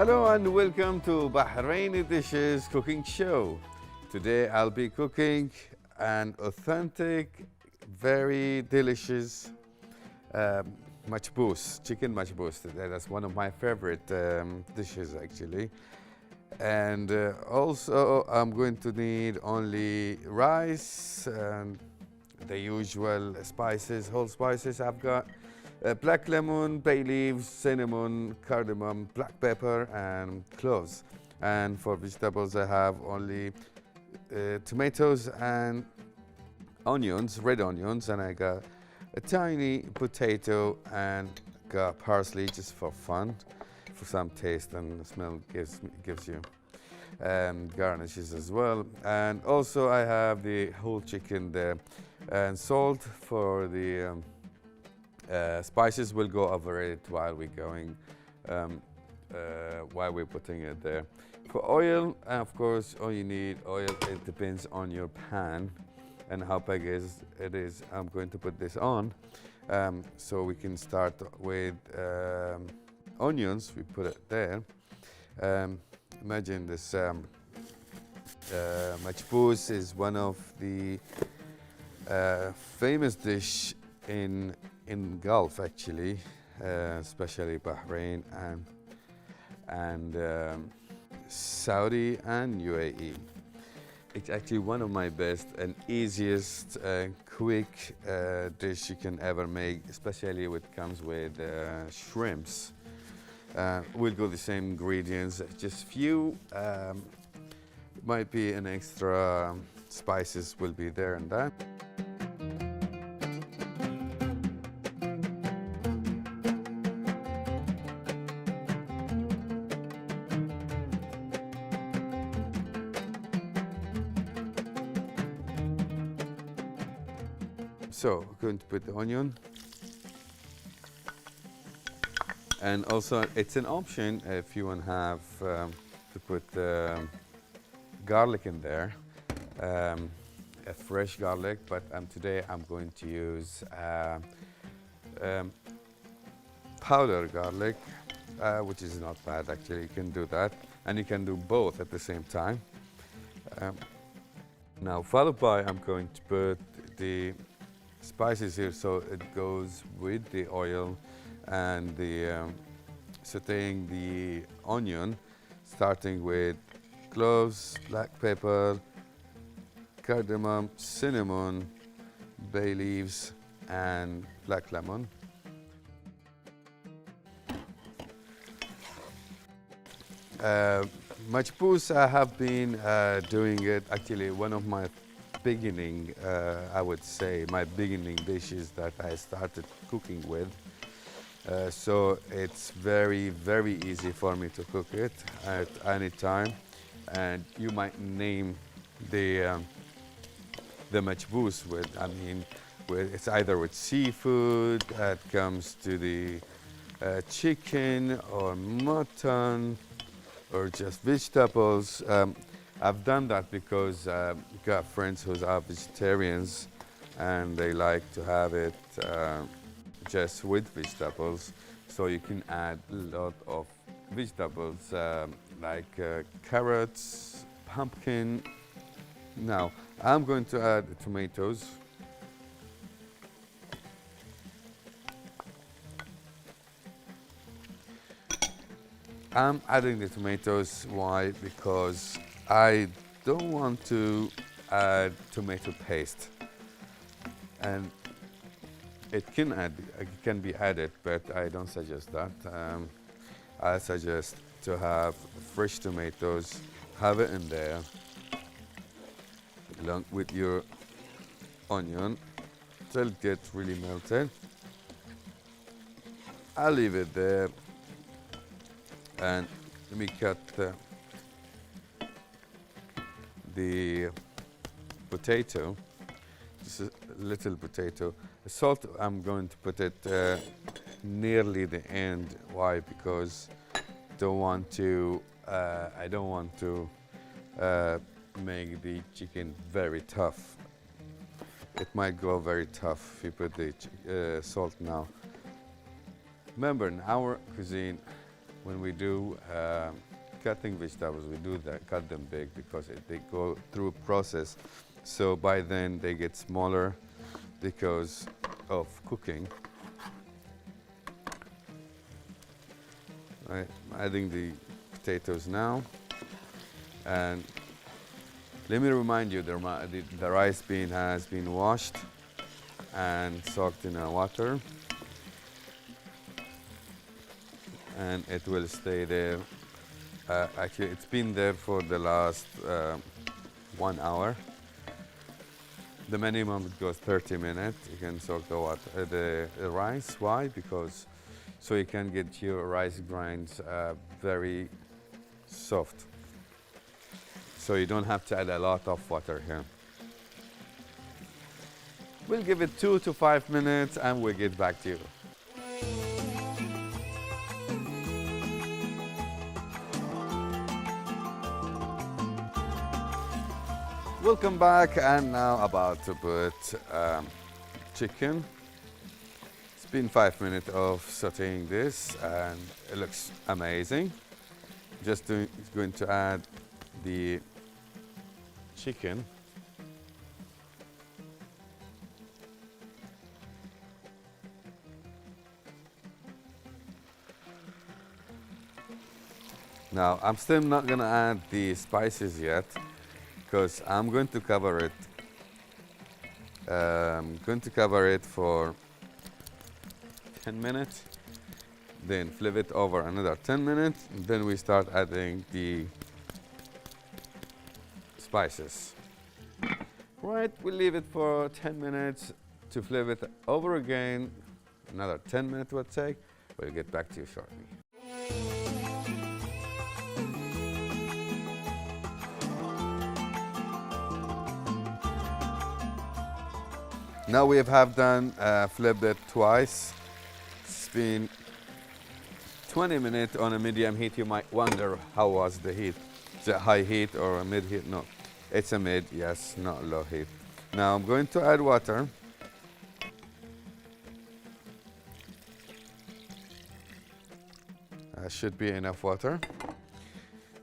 Hello and welcome to Bahraini Dishes Cooking Show. Today I'll be cooking an authentic, very delicious Machboos, chicken Machboos. That's one of my favorite dishes actually. And also I'm going to need only rice and the usual spices, whole spices. I've got black lemon, bay leaves, cinnamon, cardamom, black pepper, and cloves. And for vegetables, I have only tomatoes and onions, red onions, and I got a tiny potato and got parsley just for fun, for some taste and smell gives you. Garnishes as well. And also I have the whole chicken there. And salt for the spices will go over it while we're going, while we're putting it there. For oil, of course, all you need oil. It depends on your pan and how big it is. I'm going to put this on, so we can start with onions. We put it there. Imagine this Machboos is one of the famous dish in Gulf actually, especially Bahrain and Saudi and UAE. It's actually one of my best and easiest quick dish you can ever make, especially when it comes with shrimps. We'll go the same ingredients, just few. Might be an extra spices will be there and that. So we're going to put the onion, and also it's an option if you want to have to put garlic in there, a fresh garlic. But today I'm going to use powdered garlic, which is not bad actually. You can do that, and you can do both at the same time. Now, followed by I'm going to put the spices here, so it goes with the oil and the sauteing the onion, starting with cloves, black pepper, cardamom, cinnamon, bay leaves, and black lemon. Machboos, I have been doing it actually one of my beginning, I would say, my beginning dishes that I started cooking with. So it's very, very easy for me to cook it at any time. And you might name the Machboos with, it's either with seafood that comes to the chicken or mutton or just vegetables. I've done that because I've got friends who are vegetarians and they like to have it just with vegetables. So you can add a lot of vegetables like carrots, pumpkin. Now I'm going to add tomatoes. I'm adding the tomatoes. Why? Because I don't want to add tomato paste, and it can be added, but I don't suggest that. I suggest to have fresh tomatoes, have it in there, along with your onion, till it gets really melted. I'll leave it there, and let me cut the potato, just a little potato. The salt, I'm going to put it nearly the end. Why? Because I don't want to make the chicken very tough. It might go very tough if you put the salt now. Remember, in our cuisine, when we do cutting vegetables, we do that, cut them big because they go through a process. So by then they get smaller because of cooking. Right, I'm adding the potatoes now. And let me remind you, the rice bean has been washed and soaked in water. And it will stay there. Actually, it's been there for the last 1 hour. The minimum it goes 30 minutes. You can soak the rice. Why? Because so you can get your rice grinds very soft. So you don't have to add a lot of water here. We'll give it 2 to 5 minutes and we'll get back to you. Welcome back, and now about to put chicken. It's been 5 minutes of sauteing this and it looks amazing. Just going to add the chicken. Now, I'm still not gonna add the spices yet because I'm going to cover it. I'm going to cover it for 10 minutes, then flip it over another 10 minutes, and then we start adding the spices. Right, we'll leave it for 10 minutes to flip it over again. Another 10 minutes will take. We'll get back to you shortly. Now we have done flipped it twice. It's been 20 minutes on a medium heat. You might wonder how was the heat. Is it high heat or a mid heat? No, it's a mid, yes, not low heat. Now I'm going to add water. Should be enough water.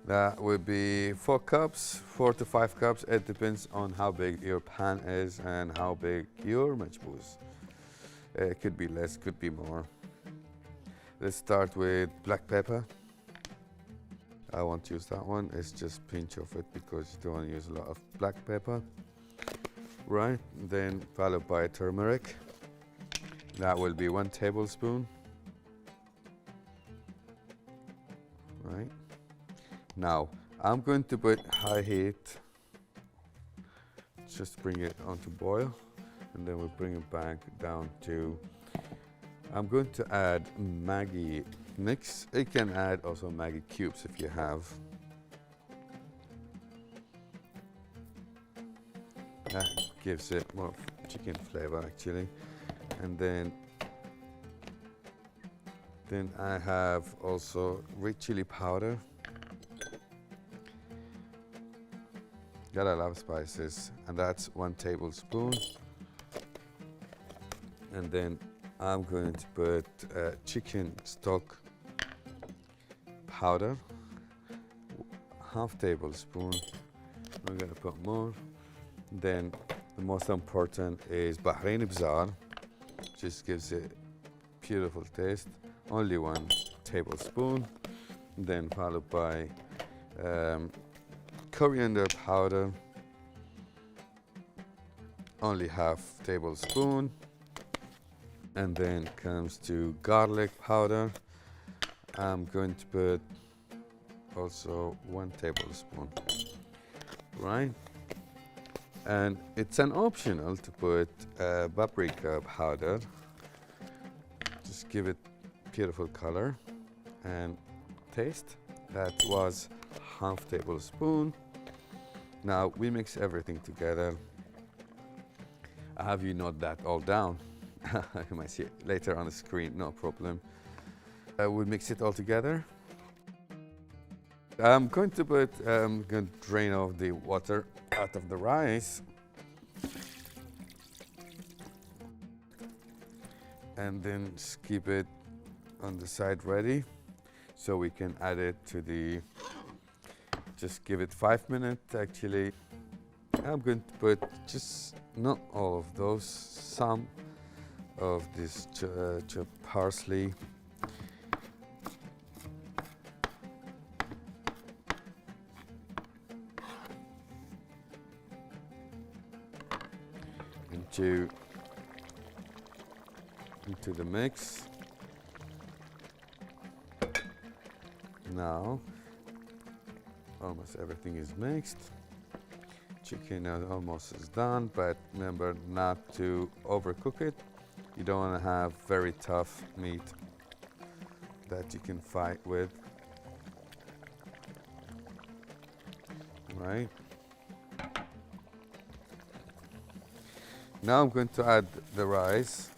That would be 4 cups, 4 to 5 cups. It depends on how big your pan is and how big your Machboos. It could be less, could be more. Let's start with black pepper. I won't use that one. It's just pinch of it because you don't want to use a lot of black pepper. Right, then followed by turmeric. That will be 1 tablespoon. Right. Now, I'm going to put high heat, just bring it on to boil, and then we'll bring it back down to, I'm going to add Maggi mix. You can add also Maggi cubes if you have. That gives it more chicken flavor actually. And then I have also red chili powder. Gotta love spices, and that's 1 tablespoon. And then I'm going to put chicken stock powder, 1/2 tablespoon. I'm gonna put more. Then the most important is Bahraini bzar, just gives it beautiful taste. Only 1 tablespoon. Then followed by coriander powder, only 1/2 tablespoon. And then comes to garlic powder. I'm going to put also 1 tablespoon, right? And it's an optional to put paprika powder. Just give it beautiful color and taste. That was 1/2 tablespoon. Now we mix everything together. I have you note that all down. You might see it later on the screen, no problem. We'll mix it all together. I'm going to drain off the water out of the rice. And then just keep it on the side ready. So we can add it to the, just give it 5 minutes actually. I'm going to put just not all of those, some of this chopped parsley. Into the mix. Now, almost everything is mixed. Chicken almost is done, but remember not to overcook it. You don't want to have very tough meat that you can fight with. Right. Now I'm going to add the rice.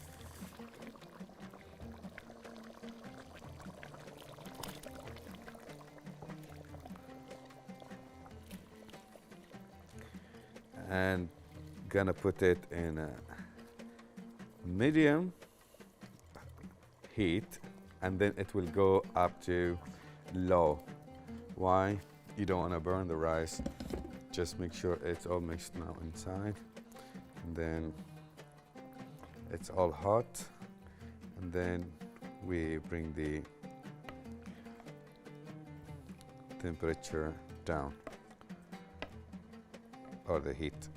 And gonna put it in a medium heat, and then it will go up to low. Why? You don't want to burn the rice. Just make sure it's all mixed now inside. And then it's all hot, and then we bring the temperature down, or the heat.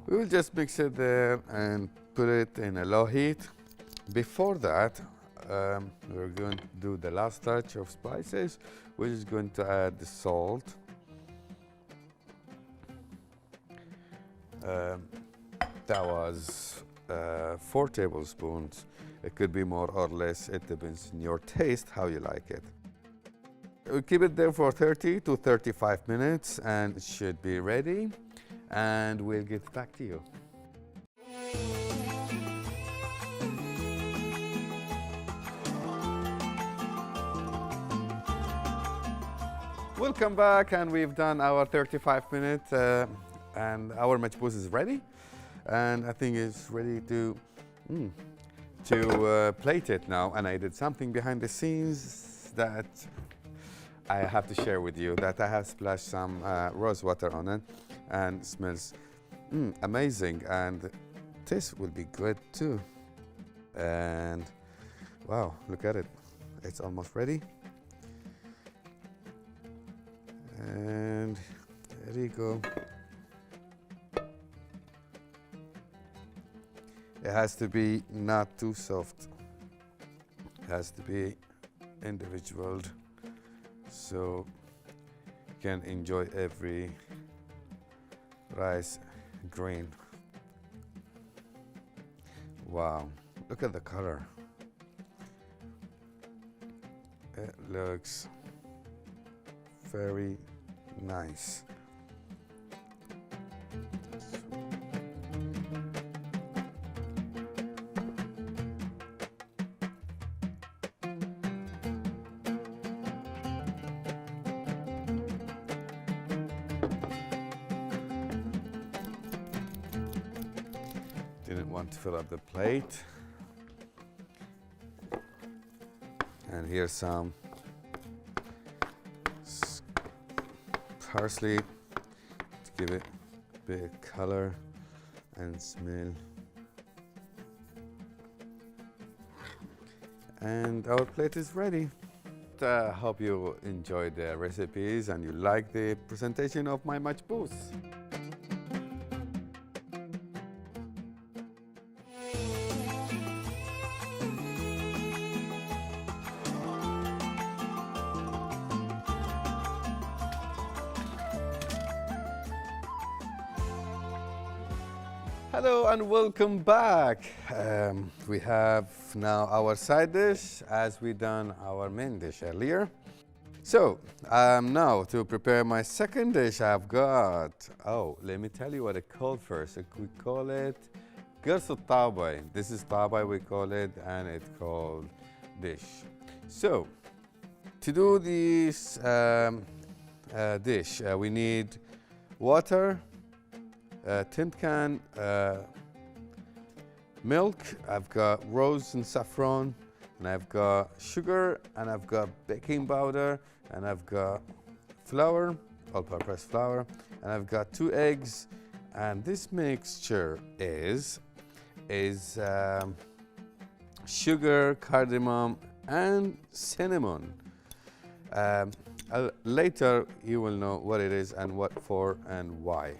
We will just mix it there and put it in a low heat. Before that, we're going to do the last touch of spices, which is going to add the salt. That was 4 tablespoons. It could be more or less. It depends on your taste, how you like it. We'll keep it there for 30 to 35 minutes, and it should be ready. And we'll get back to you. Welcome back, and we've done our 35 minutes. And our Machboos is ready, and I think it's ready to plate it now. And I did something behind the scenes that I have to share with you, that I have splashed some rose water on it, and it smells amazing, and taste will be good too. And wow, look at it, it's almost ready. And there you go. It has to be not too soft. It has to be individual, so you can enjoy every rice grain. Wow, look at the color. It looks very nice. Didn't want to fill up the plate. And here's some parsley to give it a bit of color and smell. And our plate is ready. I hope you enjoyed the recipes and you like the presentation of my Machboos. Hello and welcome back. We have now our side dish as we done our main dish earlier. So now to prepare my second dish, I've got, let me tell you what it called first. We call it Qurs Al Tabi. This is Tabi we call it, and it's called dish. So to do this dish, we need water, tin can, milk. I've got rose and saffron, and I've got sugar, and I've got baking powder, and I've got flour, all-purpose flour, and I've got 2 eggs, and this mixture is sugar, cardamom, and cinnamon. Later you will know what it is and what for and why.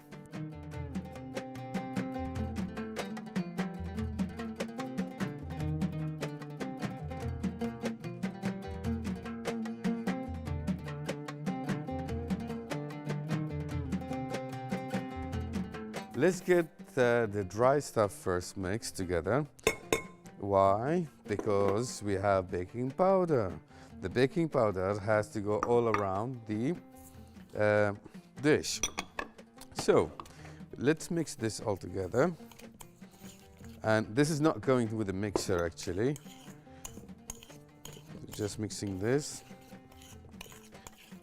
Let's get the dry stuff first mixed together. Why? Because we have baking powder. The baking powder has to go all around the dish. So let's mix this all together. And this is not going with the mixer actually. Just mixing this.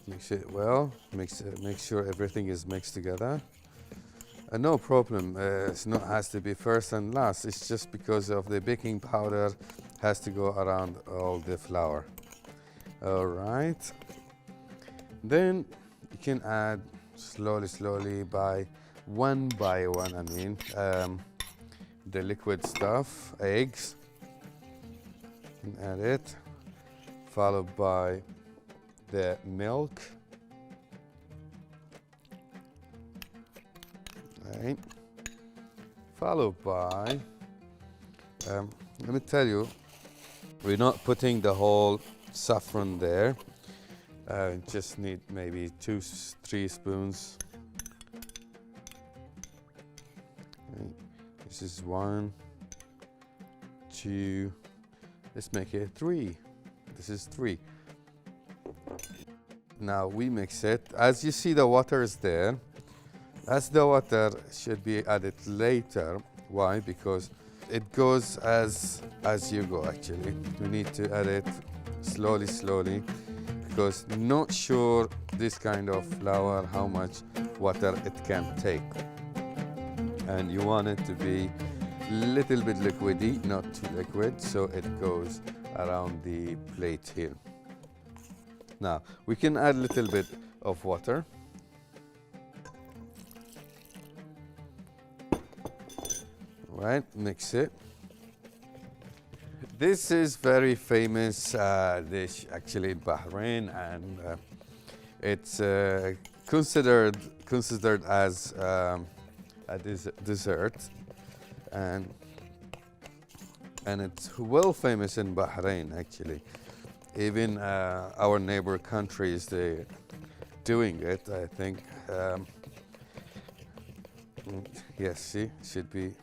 Mix it well. Make sure everything is mixed together. No problem, it's not has to be first and last. It's just because of the baking powder has to go around all the flour. All right. Then you can add slowly by one, I mean, the liquid stuff, eggs. You can add it, followed by the milk. Right. Followed by, let me tell you, we're not putting the whole saffron there. Just need maybe 2-3 spoons. Right. This is 1, 2. Let's make it 3. This is 3. Now we mix it. As you see, the water is there. As the water should be added later. Why? Because it goes as you go actually. We need to add it slowly because not sure this kind of flour how much water it can take. And you want it to be little bit liquidy, not too liquid, so it goes around the plate here. Now we can add a little bit of water. Right, mix it. This is very famous dish actually in Bahrain, and it's considered as a dessert, and it's well famous in Bahrain actually. Even our neighbor countries, they're doing it, I think. Yes, see, should be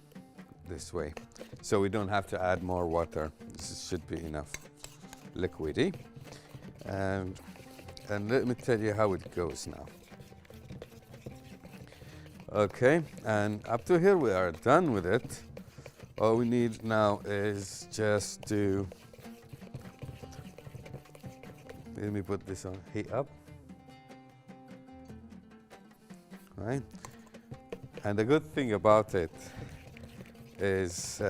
this way, so we don't have to add more water. This should be enough liquidy, and let me tell you how it goes now. Okay, and up to here we are done with it. All we need now is just to, let me put this on heat up. Right, and the good thing about it is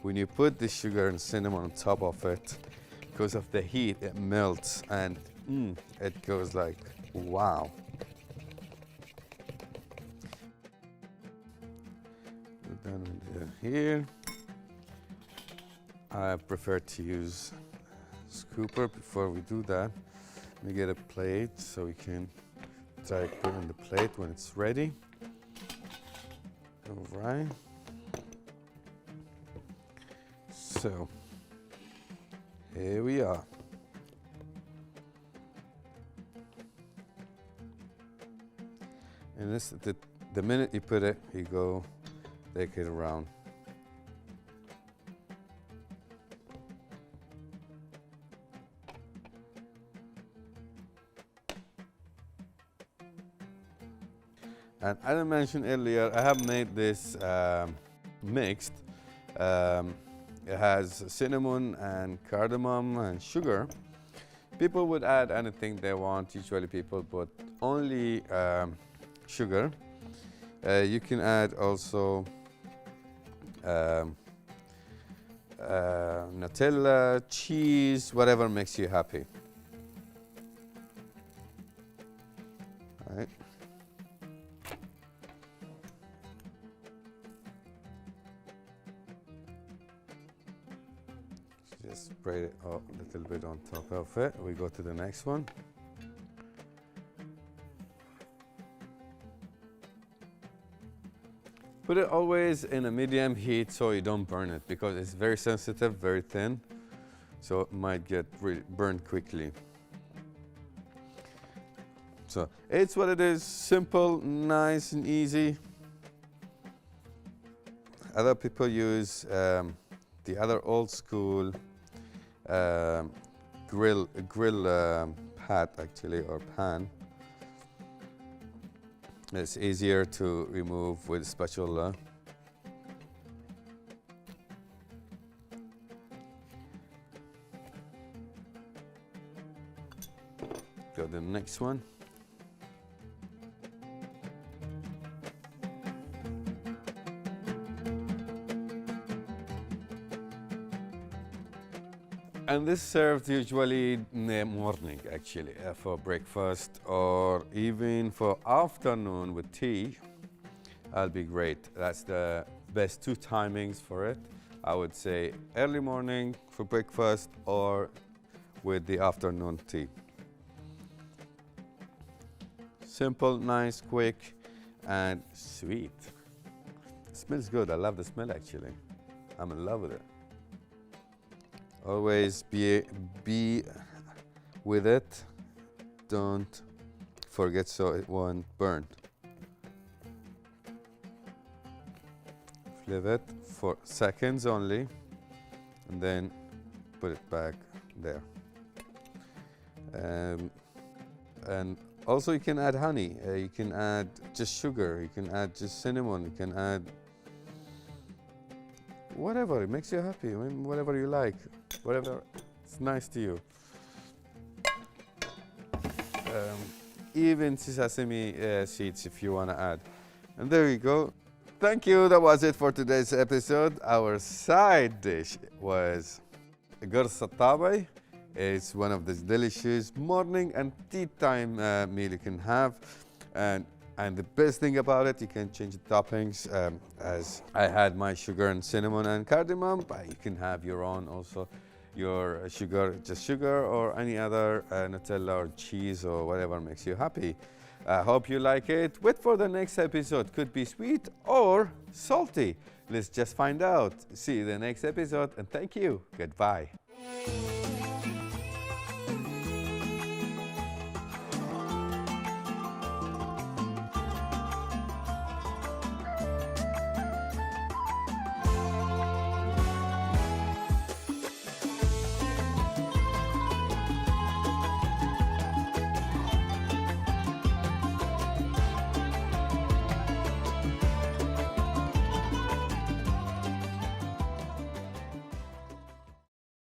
when you put the sugar and cinnamon on top of it, because of the heat, it melts and it goes like wow. We're done with here. I prefer to use scooper. Before we do that, let me get a plate so we can try to put on the plate when it's ready. All right. So here we are. And this, the minute you put it, you go take it around. And as I mentioned earlier, I have made this mixed. It has cinnamon and cardamom and sugar. People would add anything they want. Usually people put only sugar. You can add also Nutella, cheese, whatever makes you happy. All right. Just spread it a little bit on top of it. We go to the next one. Put it always in a medium heat so you don't burn it, because it's very sensitive, very thin, so it might get burned quickly. So it's what it is, simple, nice and easy. Other people use the other old school grill pat actually, or pan. It's easier to remove with spatula. Go to the next one. And this served usually in the morning, actually, for breakfast or even for afternoon with tea. That'll be great. That's the best two timings for it. I would say early morning for breakfast or with the afternoon tea. Simple, nice, quick, and sweet. It smells good. I love the smell, actually. I'm in love with it. Always be with it. Don't forget so it won't burn. Flip it for seconds only, and then put it back there. And also you can add honey. You can add just sugar. You can add just cinnamon. You can add whatever it makes you happy. I mean, whatever you like. Whatever it's nice to you. Even sesame seeds if you want to add. And there you go. Thank you. That was it for today's episode. Our side dish was Qurs Al Tabi. It's one of the delicious morning and tea time meal you can have. And the best thing about it, you can change the toppings. As I had my sugar and cinnamon and cardamom, but you can have your own also. Your sugar, just sugar, or any other Nutella or cheese or whatever makes you happy. I hope you like it. Wait for the next episode. Could be sweet or salty. Let's just find out. See you in the next episode, and thank you. Goodbye.